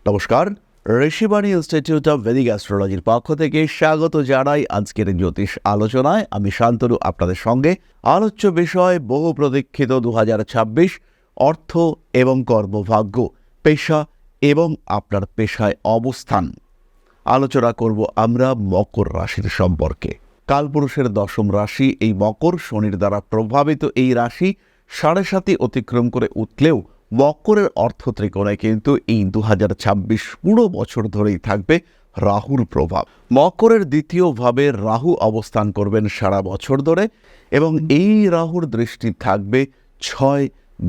নমস্কার, Rishibani institute of Vedic অ্যাস্ট্রোলজির পক্ষ থেকে স্বাগত জানাই আজকের জ্যোতিষ আলোচনায়। আমি শান্তনু আপনাদের সঙ্গে। আলোচ্য বিষয় বহু প্রতীক্ষিত 2026 অর্থ এবং কর্মভাগ্য, পেশা এবং আপনার পেশায় অবস্থান। আলোচনা করব আমরা মকর রাশির সম্পর্কে। কালপুরুষের দশম রাশি এই মকর, শনির দ্বারা প্রভাবিত এই রাশি 7.5 অতিক্রম করে উঠলেও মকরের অর্থ ত্রিকোণে কিন্তু এই 2026 পুরো বছর ধরেই থাকবে রাহুর প্রভাব। মকরের দ্বিতীয় ভাবে রাহু অবস্থান করবেন সারা বছর ধরে এবং এই রাহুর দৃষ্টি থাকবে 6,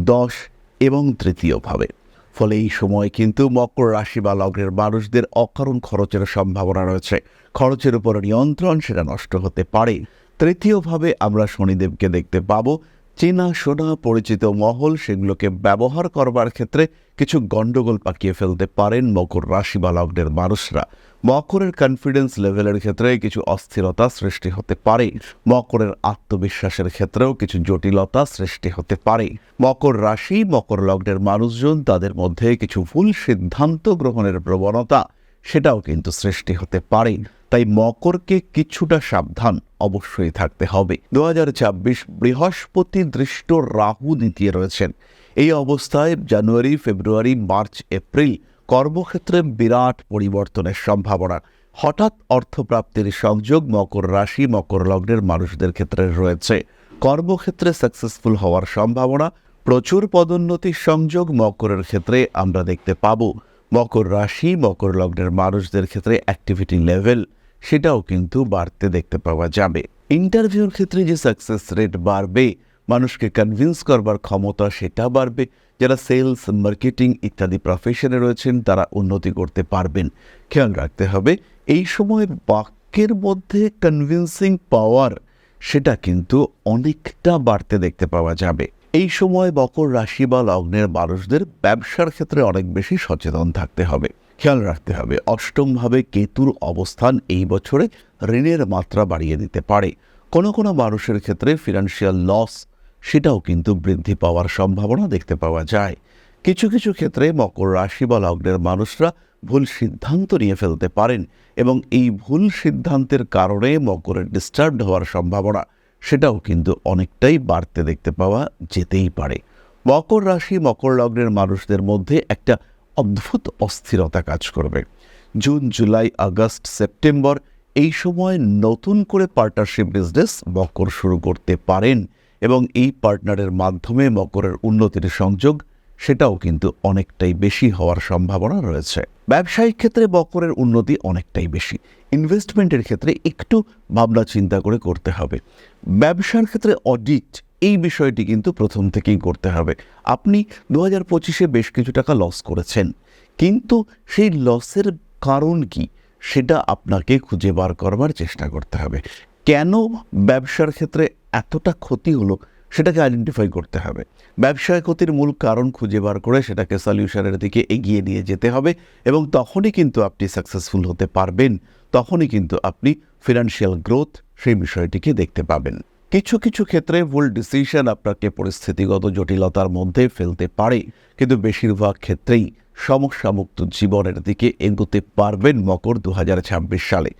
10 এবং তৃতীয় ভাবে। ফলে এই সময় কিন্তু মকর রাশি বা লগ্নের মানুষদের অকারণ খরচের সম্ভাবনা রয়েছে। খরচের উপর নিয়ন্ত্রণ সেটা নষ্ট হতে পারে। তৃতীয়ভাবে আমরা শনিদেবকে দেখতে পাবো। চেনা শোনা পরিচিত মহল সেগুলোকে ব্যবহার করবার ক্ষেত্রে কিছু গণ্ডগোল পাকিয়ে ফেলতে পারেন মকর রাশি বা লগ্নের মানুষরা। মকরের কনফিডেন্স লেভেলের ক্ষেত্রে কিছু অস্থিরতা সৃষ্টি হতে পারে। মকরের আত্মবিশ্বাসের ক্ষেত্রেও কিছু জটিলতা সৃষ্টি হতে পারে। মকর রাশি মকর লগ্নের মানুষজন তাদের মধ্যে কিছু ভুল সিদ্ধান্ত গ্রহণের প্রবণতা সেটাও কিন্তু সৃষ্টি হতে পারে। তাই মকরকে কিছুটা সাবধান অবশ্যই থাকতে হবে। 2026 বৃহস্পতি দৃষ্ট রাহু দ্বিতীয় রয়েছেন। এই অবস্থায় জানুয়ারি, ফেব্রুয়ারি, মার্চ, এপ্রিল কর্মক্ষেত্রে বিরাট পরিবর্তনের সম্ভাবনা। হঠাৎ অর্থপ্রাপ্তির সংযোগ মকর রাশি মকর লগ্নের মানুষদের ক্ষেত্রে রয়েছে। কর্মক্ষেত্রে সাকসেসফুল হওয়ার সম্ভাবনা, প্রচুর পদোন্নতির সংযোগ মকরের ক্ষেত্রে আমরা দেখতে পাবো। মকর রাশি মকর লগ্নের মানুষদের ক্ষেত্রে অ্যাক্টিভিটি লেভেল সেটাও কিন্তু বাড়তে দেখতে পাওয়া যাবে। ইন্টারভিউর ক্ষেত্রে যে সাকসেস রেট বাড়বে, মানুষকে কনভিন্স করবার ক্ষমতা সেটা বাড়বে। যারা সেলস, মার্কেটিং ইত্যাদি প্রফেশনে রয়েছেন তারা উন্নতি করতে পারবেন। খেয়াল রাখতে হবে এই সময় বাক্যের মধ্যে কনভিন্সিং পাওয়ার সেটা কিন্তু অনেকটা বাড়তে দেখতে পাওয়া যাবে। এই সময় মকর রাশি বা লগ্নের মানুষদের ব্যবসার ক্ষেত্রে অনেক বেশি সচেতন থাকতে হবে। খেয়াল রাখতে হবে অষ্টমভাবে কেতুর অবস্থান এই বছরে ঋণের মাত্রা বাড়িয়ে দিতে পারে। কোনো কোনো মানুষের ক্ষেত্রে ফিনান্সিয়াল লস সেটাও কিন্তু বৃদ্ধি পাওয়ার সম্ভাবনা দেখতে পাওয়া যায়। কিছু কিছু ক্ষেত্রে মকর রাশি বা লগ্নের মানুষরা ভুল সিদ্ধান্ত নিয়ে ফেলতে পারেন এবং এই ভুল সিদ্ধান্তের কারণে মকরের ডিস্টার্বড হওয়ার সম্ভাবনা সেটাও কিন্তু অনেকটাই বাড়তে দেখতে পাওয়া যেতেই পারে। মকর রাশি মকর লগ্নের মানুষদের মধ্যে একটা অদ্ভুত অস্থিরতা কাজ করবে। জুন, জুলাই, আগস্ট, সেপ্টেম্বর এই সময় নতুন করে পার্টনারশিপ বিজনেস মকর শুরু করতে পারেন এবং এই পার্টনারের মাধ্যমে মকরের উন্নতির সংযোগ সেটাও কিন্তু অনেকটাই বেশি হওয়ার সম্ভাবনা রয়েছে। ব্যবসায়িক ক্ষেত্রে মকরের উন্নতি অনেকটাই বেশি। ইনভেস্টমেন্টের ক্ষেত্রে একটু ভাবনা চিন্তা করে করতে হবে। ব্যবসার ক্ষেত্রে অডিট এই বিষয়টি কিন্তু প্রথম থেকেই করতে হবে। আপনি 2025 বেশ কিছু টাকা লস করেছেন, কিন্তু সেই লসের কারণ কি সেটা আপনাকে খুঁজে বার করবার চেষ্টা করতে হবে। কেন ব্যবসার ক্ষেত্রে এতটা ক্ষতি হলো সেটাকে আইডেন্টিফাই করতে হবে। ব্যবসায় ক্ষতির মূল কারণ খুঁজে বার করে সেটাকে সলিউশনের দিকে এগিয়ে নিয়ে যেতে হবে এবং তখনই কিন্তু আপনি সাকসেসফুল হতে পারবেন। তখনই কিন্তু আপনি ফিনান্সিয়াল গ্রোথ সেই বিষয়টিকে দেখতে পাবেন। কিছু কিছু ক্ষেত্রে ভুল ডিসিশন আপনাকে পরিস্থিতিগত জটিলতার মধ্যে ফেলতে পারে, কিন্তু বেশিরভাগ ক্ষেত্রেই সমস্যামুক্ত জীবনের দিকে এগোতে পারবেন মকর 2026 সালে।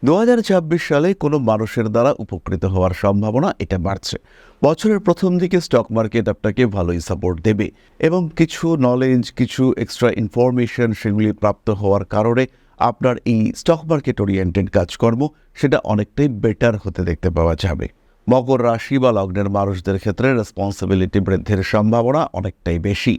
2026 সালে কোনো মানুষের দ্বারা উপকৃত হওয়ার সম্ভাবনা এটা বাড়ছে। বছরের প্রথম দিকে স্টক মার্কেট আপনাকে ভালোই সাপোর্ট দেবে এবং কিছু নলেজ, কিছু এক্সট্রা ইনফরমেশন সেগুলি প্রাপ্ত হওয়ার কারণে আপনার এই স্টক মার্কেট ওরিয়েন্টেড কাজকর্ম সেটা অনেকটাই বেটার হতে দেখতে পাওয়া যাবে। মকর রাশি বা লগ্নের মানুষদের ক্ষেত্রে রেসপন্সিবিলিটি বৃদ্ধির সম্ভাবনা অনেকটাই বেশি।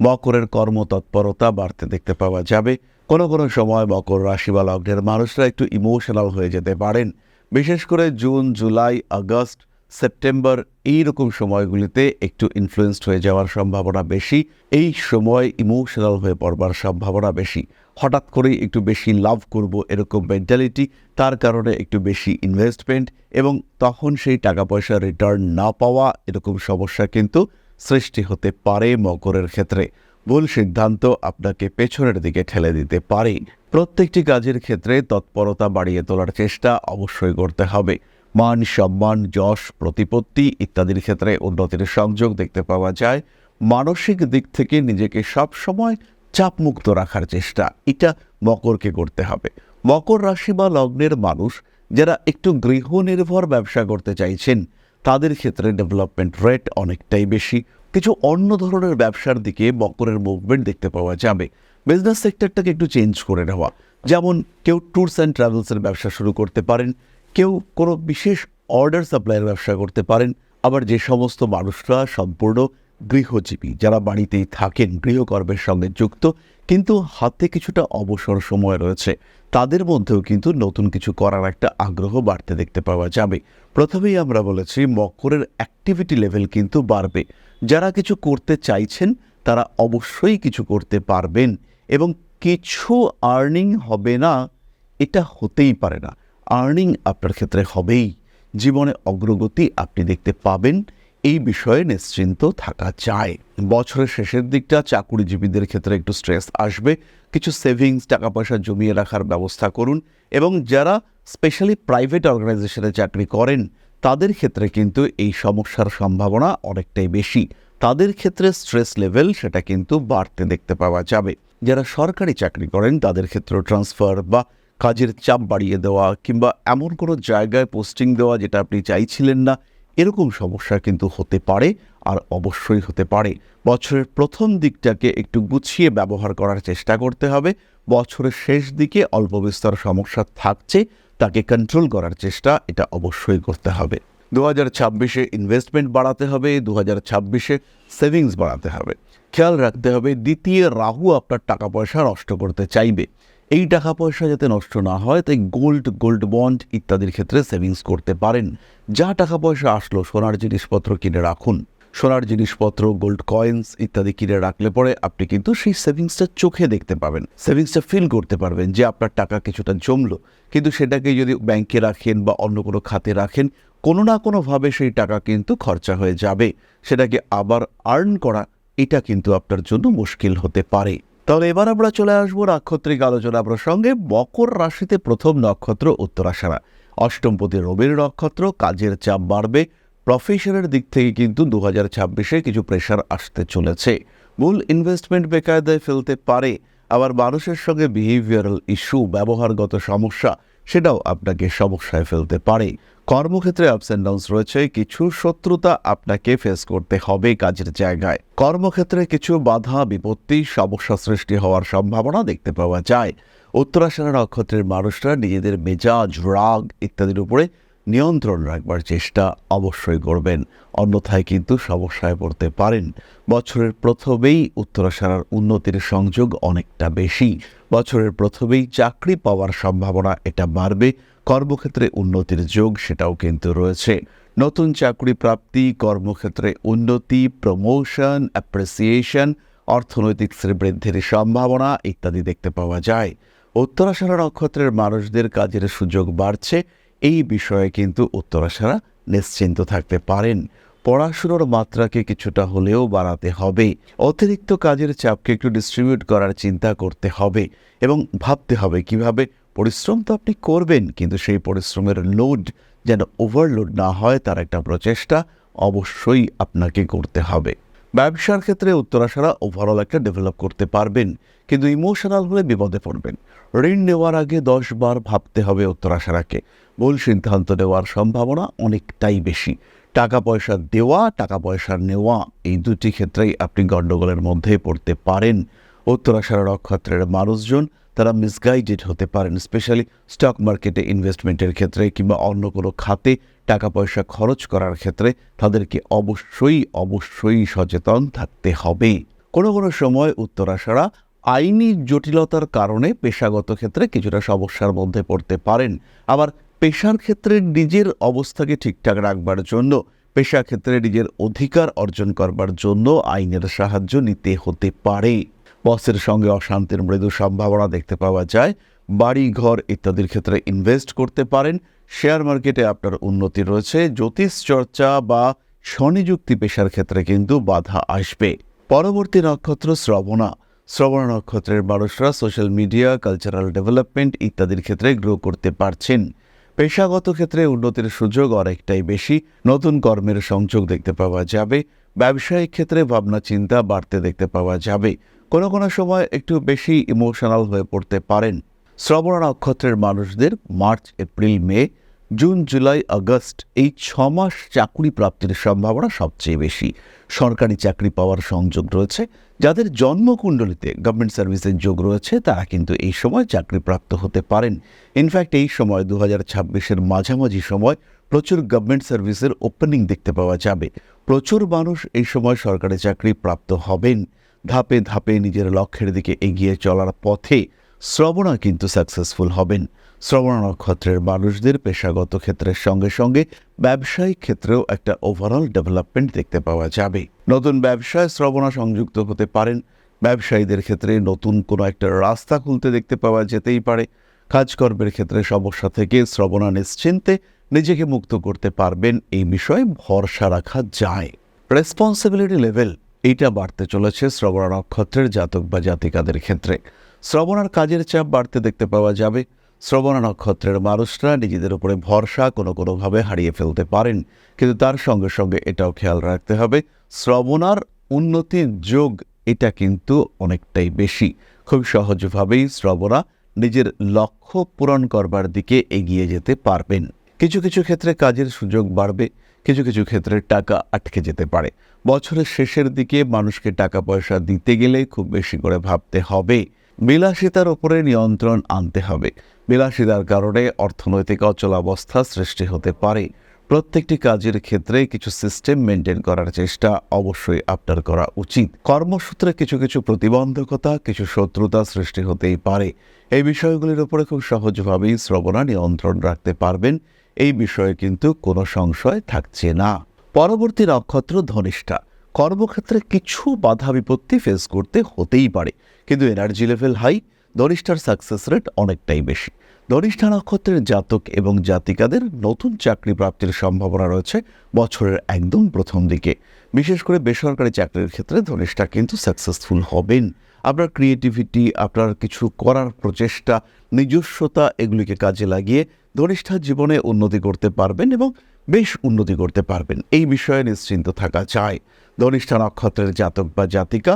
মকরের কর্মতৎপরতা বাড়তে দেখতে পাওয়া যাবে। কোনো কোনো সময় মকর রাশি বা লগ্নের মানুষরা একটু ইমোশনাল হয়ে যেতে পারেন। বিশেষ করে জুন, জুলাই, আগস্ট, সেপ্টেম্বর এইরকম সময়গুলিতে একটু ইনফ্লুয়েসড হয়ে যাওয়ার সম্ভাবনা বেশি। এই সময় ইমোশনাল হয়ে পড়বার সম্ভাবনা বেশি। হঠাৎ করেই একটু বেশি লাভ করব এরকম মেন্টালিটি, তার কারণে একটু বেশি ইনভেস্টমেন্ট এবং তখন সেই টাকা পয়সা রিটার্ন না পাওয়া এরকম সমস্যা কিন্তু সৃষ্টি হতে পারে মকরের ক্ষেত্রে। ভুল সিদ্ধান্ত আপনাকে পেছনের দিকে ঠেলে দিতে পারে। প্রত্যেকটি কাজের ক্ষেত্রে তৎপরতা বাড়িয়ে তোলার চেষ্টা অবশ্যই করতে হবে। মান, সম্মান, যশ, প্রতিপত্তি ইত্যাদির ক্ষেত্রে উন্নতির সংযোগ দেখতে পাওয়া যায়। মানসিক দিক থেকে নিজেকে সবসময় চাপমুক্ত রাখার চেষ্টা, এটা মকরকে করতে হবে। মকর রাশি বা লগ্নের মানুষ যারা একটু গৃহনির্ভর ব্যবসা করতে চাইছেন, তাদের ক্ষেত্রে ডেভেলপমেন্ট রেট অনেকটাই বেশি। কিছু অন্য ধরনের ব্যবসার দিকে মকরের মুভমেন্ট দেখতে পাওয়া যাবে। বিজনেস সেক্টরটাকে একটু চেঞ্জ করে নেওয়া, যেমন কেউ ট্যুরস অ্যান্ড ট্রাভেলসের ব্যবসা শুরু করতে পারেন, কেউ কোনো বিশেষ অর্ডার সাপ্লাইয়ের ব্যবসা করতে পারেন। আবার যে সমস্ত মানুষরা সম্পূর্ণ গৃহজীবী, যারা বাড়িতেই থাকেন, গৃহকর্মের সঙ্গে যুক্ত, কিন্তু হাতে কিছুটা অবসর সময় রয়েছে, তাদের মধ্যেও কিন্তু নতুন কিছু করার একটা আগ্রহ বাড়তে দেখতে পাওয়া যাবে। প্রথমেই আমরা বলেছি মকরের অ্যাক্টিভিটি লেভেল কিন্তু বাড়বে। যারা কিছু করতে চাইছেন তারা অবশ্যই কিছু করতে পারবেন, এবং কিছু আর্নিং হবে না এটা হতেই পারে না। আর্নিং আপনার ক্ষেত্রে হবেই, জীবনে অগ্রগতি আপনি দেখতে পাবেন, এই বিষয়ে নিশ্চিন্ত থাকা যায়। বছরের শেষের দিকটা চাকুরিজীবীদের ক্ষেত্রে একটু স্ট্রেস আসবে। কিছু সেভিংস, টাকা পয়সা জমিয়ে রাখার ব্যবস্থা করুন, এবং যারা স্পেশালি প্রাইভেট অর্গানাইজেশনে চাকরি করেন তাদের ক্ষেত্রে কিন্তু এই সমস্যার সম্ভাবনা অনেকটাই বেশি। তাদের ক্ষেত্রে স্ট্রেস লেভেল সেটা কিন্তু বাড়তে দেখতে পাওয়া যাবে। যারা সরকারি চাকরি করেন তাদের ক্ষেত্রে ট্রান্সফার বা কাজের চাপ বাড়িয়ে দেওয়া, কিংবা এমন কোনো জায়গায় পোস্টিং দেওয়া যেটা আপনি চাইছিলেন না, এরকম সমস্যা কিন্তু হতে পারে, আর অবশ্যই হতে পারে। বছরের প্রথম দিকটাকে একটু গুছিয়ে ব্যবহার করার চেষ্টা করতে হবে। বছরের শেষ দিকে অল্প বিস্তর সমস্যা থাকছে, তাকে কন্ট্রোল করার চেষ্টা এটা অবশ্যই করতে হবে। 2026-এ ইনভেস্টমেন্ট বাড়াতে হবে, 2026-এ সেভিংস বাড়াতে হবে। খেয়াল রাখতে হবে দ্বিতীয় রাহু আপনার টাকা পয়সা নষ্ট করতে চাইবে। এই টাকা পয়সা যাতে নষ্ট না হয় তাই গোল্ড বন্ড ইত্যাদির ক্ষেত্রে সেভিংস করতে পারেন। যা টাকা পয়সা আসলো সোনার জিনিসপত্র কিনে রাখুন। সোনার জিনিসপত্র, গোল্ড কয়েন্স ইত্যাদি কিনে রাখলে পরে আপনি কিন্তু সেই সেভিংসটা চোখে দেখতে পাবেন, সেভিংসটা ফিল করতে পারবেন যে আপনার টাকা কিছুটা জমলো। কিন্তু সেটাকে যদি ব্যাংকে রাখেন বা অন্য কোনো খাতে রাখেন, কোনো না কোনোভাবে সেই টাকা কিন্তু খরচা হয়ে যাবে। সেটাকে আবার আর্ন করা, এটা কিন্তু আপনার জন্য মুশকিল হতে পারে। তাহলে এবার আমরা চলে আসবো নাক্ষত্রিক আলোচনা প্রসঙ্গে। মকর রাশিতে প্রথম নক্ষত্র উত্তরাষাঢ়া, অষ্টমপতি রবির নক্ষত্র। কাজের চাপ বাড়বে। প্রফেশনের দিক থেকে কিন্তু 2026-এ কিছু প্রেশার আসতে চলেছে। মূল ইনভেস্টমেন্ট বেকায়দায় ফেলতে পারে। আবার মানুষের সঙ্গে বিহেভিয়ারাল ইস্যু, ব্যবহারগত সমস্যা, সেটাও আপনাকে সমস্যায় ফেলতে পারে। কর্মক্ষেত্রে আপস অ্যান্ড ডাউনস রয়েছে। কিছু শত্রুতা আপনাকে ফেস করতে হবে কাজের জায়গায়। কর্মক্ষেত্রে কিছু বাধা, বিপত্তি, সমস্যা সৃষ্টি হওয়ার সম্ভাবনা দেখতে পাওয়া যায়। উত্তরাষাঢ়া নক্ষত্রের মানুষরা নিজেদের মেজাজ, রাগ ইত্যাদির উপরে নিয়ন্ত্রণ রাখবার চেষ্টা অবশ্যই করবেন, অন্যথায় কিন্তু সমস্যায় পড়তে পারেন। বছরের প্রথমেই উত্তরাষাঢ়ার উন্নতির সংযোগ অনেকটা বেশি। বছরের প্রথমেই চাকরি পাওয়ার সম্ভাবনা এটা বাড়বে। কর্মক্ষেত্রে উন্নতির যোগ সেটাও কিন্তু রয়েছে। নতুন চাকরি প্রাপ্তি, কর্মক্ষেত্রে উন্নতি, প্রমোশন, অ্যাপ্রিসিয়েশন, অর্থনৈতিক শ্রীবৃদ্ধির সম্ভাবনা ইত্যাদি দেখতে পাওয়া যায়। উত্তরাষাঢ়া নক্ষত্রের মানুষদের কাজের সুযোগ বাড়ছে। এই বিষয়ে কিন্তু উত্তরাষাঢ়া নিশ্চিন্ত থাকতে পারেন। পড়াশুনোর মাত্রাকে কিছুটা হলেও বাড়াতে হবে। অতিরিক্ত কাজের চাপকে একটু ডিস্ট্রিবিউট করার চিন্তা করতে হবে, এবং ভাবতে হবে কিভাবে পরিশ্রম তো আপনি করবেন, কিন্তু সেই পরিশ্রমের লোড যেন ওভারলোড না হয়, তার একটা প্রচেষ্টা অবশ্যই আপনাকে করতে হবে। ব্যবসার ক্ষেত্রে উত্তরাষাঢ়া ওভারঅল একটা ডেভেলপ করতে পারবেন, কিন্তু ইমোশনাল হলে বিপদে পড়বেন। ঋণ নেওয়ার আগে 10 বার ভাবতে হবে উত্তরাষাঢ়াকে। ভুল সিদ্ধান্ত নেওয়ার সম্ভাবনা অনেকটাই বেশি। টাকা পয়সা দেওয়া, টাকা পয়সা নেওয়া, এই দুটি ক্ষেত্রেই আপনি গণ্ডগোলের মধ্যে পড়তে পারেন। উত্তরাষাঢ়া নক্ষত্রের মানুষজন তারা মিসগাইডেড হতে পারেন, স্পেশালি স্টক মার্কেটে ইনভেস্টমেন্টের ক্ষেত্রে কিংবা অন্য কোনো খাতে টাকা পয়সা খরচ করার ক্ষেত্রে তাদেরকে অবশ্যই সচেতন থাকতে হবে। কোনো কোনো সময় উত্তরাষাঢ়া আইনি জটিলতার কারণে পেশাগত ক্ষেত্রে কিছুটা সমস্যার মধ্যে পড়তে পারেন। আবার পেশার ক্ষেত্রে নিজের অবস্থাকে ঠিকঠাক রাখবার জন্য, পেশা ক্ষেত্রে নিজের অধিকার অর্জন করবার জন্য আইনের সাহায্য নিতে হতে পারে। বসের সঙ্গে অশান্তির মৃদু সম্ভাবনা দেখতে পাওয়া যায়। বাড়ি, ঘর ইত্যাদির ক্ষেত্রে ইনভেস্ট করতে পারেন। শেয়ার মার্কেটে আপনার উন্নতি রয়েছে। জ্যোতিষ চর্চা বা স্বনিযুক্তি পেশার ক্ষেত্রে কিন্তু বাধা আসবে। পরবর্তী নক্ষত্র শ্রবণা। শ্রবণা নক্ষত্রের মানুষরা সোশ্যাল মিডিয়া, কালচারাল ডেভেলপমেন্ট ইত্যাদির ক্ষেত্রে গ্রো করতে পারছেন। পেশাগত ক্ষেত্রে উন্নতির সুযোগ অনেকটাই বেশি। নতুন কর্মের সংযোগ দেখতে পাওয়া যাবে। ব্যবসায়িক ক্ষেত্রে ভাবনা চিন্তা বাড়তে দেখতে পাওয়া যাবে। কোনো কোনো সময় একটু বেশি ইমোশনাল হয়ে পড়তে পারেন। শ্রবণ নক্ষত্রের মানুষদের মার্চ, এপ্রিল, মে, জুন, জুলাই, আগস্ট এই 6 মাস চাকরি প্রাপ্তির সম্ভাবনা সবচেয়ে বেশি। সরকারি চাকরি পাওয়ার সংযোগ রয়েছে। যাদের জন্মকুণ্ডলিতে গভর্নমেন্ট সার্ভিসের যোগ রয়েছে তারা কিন্তু এই সময় চাকরিপ্রাপ্ত হতে পারেন। ইনফ্যাক্ট এই সময় 2026-এর মাঝামাঝি সময় প্রচুর গভর্নমেন্ট সার্ভিসের ওপেনিং দেখতে পাওয়া যাবে। প্রচুর মানুষ এই সময় সরকারি চাকরি প্রাপ্ত হবেন। ধাপে ধাপে নিজের লক্ষ্যের দিকে এগিয়ে চলার পথে শ্রবণা কিন্তু সাকসেসফুল হবেন। শ্রবণ নক্ষত্রের মানুষদের পেশাগত ক্ষেত্রের সঙ্গে সঙ্গে ব্যবসায়িক ক্ষেত্রেও একটা ওভারঅল ডেভেলপমেন্ট দেখতে পাওয়া যাবে। নতুন ব্যবসায় শ্রবণা সংযুক্ত হতে পারেন। ব্যবসায়ীদের ক্ষেত্রে নতুন কোনো একটা রাস্তা খুলতে দেখতে পাওয়া যেতেই পারে। কাজকর্মের ক্ষেত্রে সমস্যা থেকে শ্রবণা নিশ্চিন্তে নিজেকে মুক্ত করতে পারবেন, এই বিষয়ে ভরসা রাখা যায়। রেসপন্সিবিলিটি লেভেল এইটা বাড়তে চলেছে শ্রবণা নক্ষত্রের জাতক বা জাতিকাদের ক্ষেত্রে। শ্রবণার কাজের চাপ বাড়তে দেখতে পাওয়া যাবে। শ্রবণা নক্ষত্রের মানুষরা নিজেদের উপরে ভরসা কোনোভাবে হারিয়ে ফেলতে পারেন, কিন্তু তার সঙ্গে সঙ্গে এটাও খেয়াল রাখতে হবে শ্রবণার উন্নতির যোগ এটা কিন্তু অনেকটাই বেশি। খুব সহজভাবেই শ্রবণা নিজের লক্ষ্য পূরণ করবার দিকে এগিয়ে যেতে পারবেন। কিছু কিছু ক্ষেত্রে কাজের সুযোগ বাড়বে, কিছু কিছু ক্ষেত্রে টাকা আটকে যেতে পারে। বছরের শেষের দিকে মানুষকে টাকা পয়সা দিতে গেলে খুব বেশি করে ভাবতে হবে। বিলাসিতার উপরে নিয়ন্ত্রণ আনতে হবে। বিলাসিতার কারণে অর্থনৈতিক অচলাবস্থা সৃষ্টি হতে পারে। প্রত্যেকটি কাজের ক্ষেত্রে কিছু সিস্টেম মেনটেন করার চেষ্টা অবশ্যই আপনার করা উচিত। কর্মসূত্রে কিছু কিছু প্রতিবন্ধকতা, কিছু শত্রুতা সৃষ্টি হতেই পারে। এই বিষয়গুলির উপরে খুব সহজভাবেই শ্রবণা নিয়ন্ত্রণ রাখতে পারবেন, এই বিষয়ে কিন্তু কোনো সংশয় থাকছে না। পরবর্তী নক্ষত্র ধনিষ্ঠা। কর্মক্ষেত্রে কিছু বাধা বিপত্তি ফেস করতে হতেই পারে, কিন্তু এনার্জি লেভেল হাই, ধনিষ্ঠার সাকসেস রেট অনেকটাই বেশি। ধনিষ্ঠা নক্ষত্রের জাতক এবং জাতিকাদের নতুন চাকরি প্রাপ্তির সম্ভাবনা রয়েছে বছরের একদম প্রথম দিকে। বিশেষ করে বেসরকারি চাকরির ক্ষেত্রে ধনিষ্ঠা কিন্তু সাকসেসফুল হবেন। আপনার ক্রিয়েটিভিটি, আপনার কিছু করার প্রচেষ্টা, নিজস্বতা এগুলিকে কাজে লাগিয়ে ধনিষ্ঠা জীবনে উন্নতি করতে পারবেন এবং বেশ উন্নতি করতে পারবেন, এই বিষয়ে নিশ্চিন্ত থাকা যায়। ধনিষ্ঠা নক্ষত্রের জাতক বা জাতিকা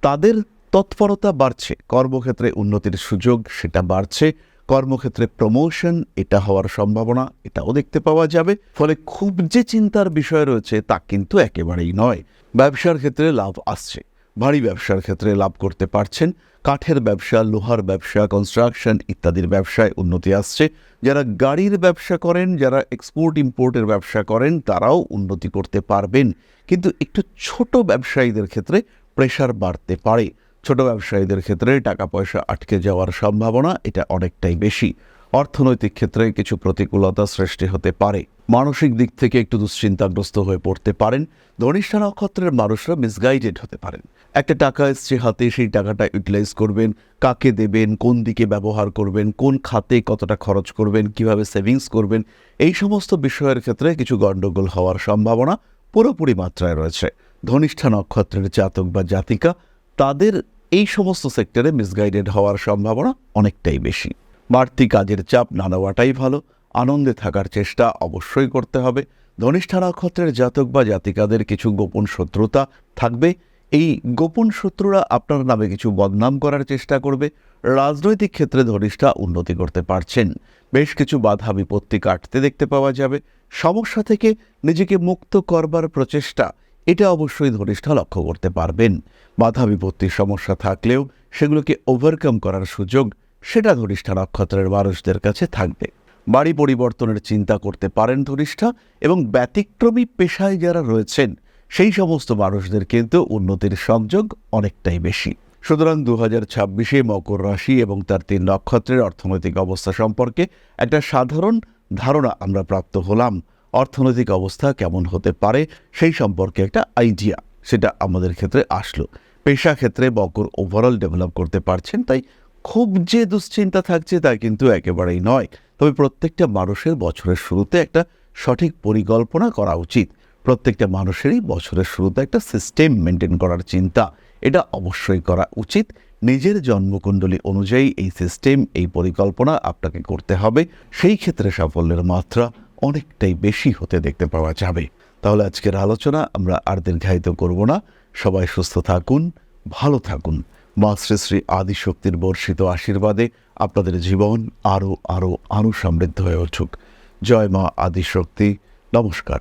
তাদের তৎপরতা বাড়ছে, কর্মক্ষেত্রে উন্নতির সুযোগ সেটা বাড়ছে, কর্মক্ষেত্রে প্রমোশন এটা হওয়ার সম্ভাবনা এটাও দেখতে পাওয়া যাবে। ফলে খুব যে চিন্তার বিষয় রয়েছে তা কিন্তু একেবারেই নয়। ব্যবসার ক্ষেত্রে লাভ আসছে, ভারী ব্যবসার ক্ষেত্রে লাভ করতে পারছেন। কাঠের ব্যবসা, লোহার ব্যবসা, কনস্ট্রাকশন ইত্যাদির ব্যবসায় উন্নতি আসছে। যারা গাড়ির ব্যবসা করেন, যারা এক্সপোর্ট ইম্পোর্টের ব্যবসা করেন তারাও উন্নতি করতে পারবেন। কিন্তু একটু ছোট ব্যবসায়ীদের ক্ষেত্রে প্রেশার বাড়তে পারে। ছোট ব্যবসায়ীদের ক্ষেত্রে টাকা পয়সা আটকে যাওয়ার সম্ভাবনা এটা অনেকটাই বেশি। অর্থনৈতিক ক্ষেত্রে কিছু প্রতিকূলতা সৃষ্টি হতে পারে। মানসিক দিক থেকে একটু দুশ্চিন্তাগ্রস্ত হয়ে পড়তে পারেন। ধনিষ্ঠা নক্ষত্রের মানুষরা মিসগাইডেড হতে পারেন। একটা টাকা এসছে হাতে, সেই টাকাটা ইউটিলাইজ করবেন, কাকে দেবেন, কোন দিকে ব্যবহার করবেন, কোন খাতে কতটা খরচ করবেন, কিভাবে সেভিংস করবেন, এই সমস্ত বিষয়ের ক্ষেত্রে কিছু গণ্ডগোল হওয়ার সম্ভাবনা পুরোপুরি মাত্রায় রয়েছে। ধনিষ্ঠা নক্ষত্রের জাতক বা জাতিকা তাদের এই সমস্ত সেক্টরে মিসগাইডেড হওয়ার সম্ভাবনা অনেকটাই বেশি। বাড়তি কাজের চাপ না নেওয়াটাই ভালো। আনন্দে থাকার চেষ্টা অবশ্যই করতে হবে। ধনিষ্ঠা নক্ষত্রের জাতক বা জাতিকাদের কিছু গোপন শত্রুতা থাকবে। এই গোপন শত্রুরা আপনার নামে কিছু বদনাম করার চেষ্টা করবে। রাজনৈতিক ক্ষেত্রে ধনিষ্ঠা উন্নতি করতে পারছেন। বেশ কিছু বাধা বিপত্তি কাটতে দেখতে পাওয়া যাবে। সমস্যা থেকে নিজেকে মুক্ত করবার প্রচেষ্টা এটা অবশ্যই ধনিষ্ঠা লক্ষ্য করতে পারবেন। বাধা বিপত্তির সমস্যা থাকলেও সেগুলোকে ওভারকাম করার সুযোগ সেটা ধনিষ্ঠা নক্ষত্রের মানুষদের কাছে থাকবে। বাড়ি পরিবর্তনের চিন্তা করতে পারেন ধনিষ্ঠা, এবং ব্যতিক্রমী পেশায় যারা রয়েছেন সেই সমস্ত মানুষদের কিন্তু উন্নতির সংযোগ অনেকটাই বেশি। সুতরাং 2026-এ মকর রাশি এবং তার 3 নক্ষত্রের অর্থনৈতিক অবস্থা সম্পর্কে একটা সাধারণ ধারণা আমরা প্রাপ্ত হলাম। অর্থনৈতিক অবস্থা কেমন হতে পারে সেই সম্পর্কে একটা আইডিয়া সেটা আমাদের ক্ষেত্রে আসলো। পেশা ক্ষেত্রে মকর ওভারঅল ডেভেলপ করতে পারছেন, তাই খুব যে দুশ্চিন্তা থাকছে তা কিন্তু একেবারেই নয়। তবে প্রত্যেকটা মানুষের বছরের শুরুতে একটা সঠিক পরিকল্পনা করা উচিত। প্রত্যেকটা মানুষেরই বছরের শুরুতে একটা সিস্টেম মেনটেন করার চিন্তা এটা অবশ্যই করা উচিত। নিজের জন্মকুণ্ডলী অনুযায়ী এই সিস্টেম, এই পরিকল্পনা আপনাকে করতে হবে। সেই ক্ষেত্রে সাফল্যের মাত্রা অনেকটাই বেশি হতে দেখতে পাওয়া যাবে। তাহলে আজকের আলোচনা আমরা আর দীর্ঘায়িত করব না। সবাই সুস্থ থাকুন, ভালো থাকুন। মা শ্রী শ্রী আদিশক্তির বর্ষিত আশীর্বাদে আপনাদের জীবন আরও আরও আরও সমৃদ্ধ হয়ে উঠুক। জয় মা আদিশক্তি। নমস্কার।